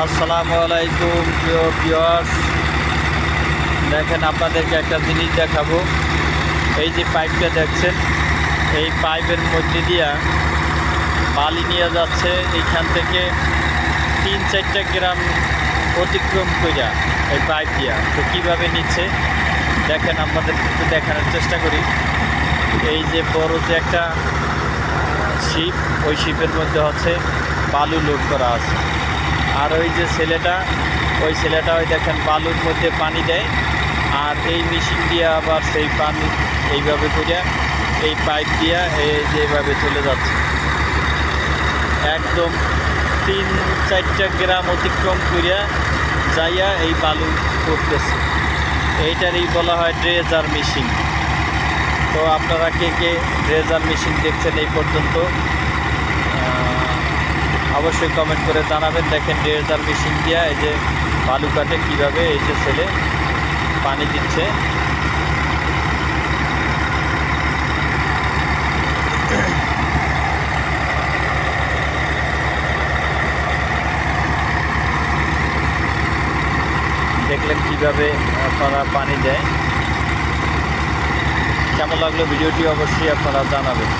আসসালামু আলাইকুম প্রিয় ভিউয়ার্স, দেখেন আপনাদেরকে একটা জিনিস দেখাবো। এই যে পাইপটা দেখছেন, এই পাইপের মধ্যে দিয়া বালি নিয়ে যাচ্ছে এইখান থেকে 3-4টা গ্রাম অতিক্রম কইরা এই পাইপ দিয়া। তো কীভাবে নিচ্ছে দেখেন, আপনাদের একটু দেখানোর চেষ্টা করি। এই যে বড় যে একটা শিপ, ওই শিপের মধ্যে হচ্ছে বালু লোড করা আছে। আর ওই যে ছেলেটা, ওই ছেলেটা ওই দেখেন বালুর মধ্যে পানি দেয়, আর এই মেশিন দিয়ে আবার সেই পানি এইভাবে করিয়া এই পাইপ দিয়া এই যে এইভাবে চলে যাচ্ছে। একদম 3-4টা গ্রাম অতিক্রম করিয়া যাইয়া এই বালু করতেছে। এইটারই বলা হয় ড্রেজার মেশিন। তো আপনারা কে কে ড্রেজার মেশিন দেখছেন এই পর্যন্ত অবশ্যই কমেন্ট করে জানাবেন। দেখেন ড্রেজার মেশিন দিয়া এই যে বালু কাটে কীভাবে, এই যে ছেলে পানি দিচ্ছে। দেখলেন কীভাবে আপনারা পানি দেয়। কেমন লাগলো ভিডিওটি অবশ্যই আপনারা জানাবেন।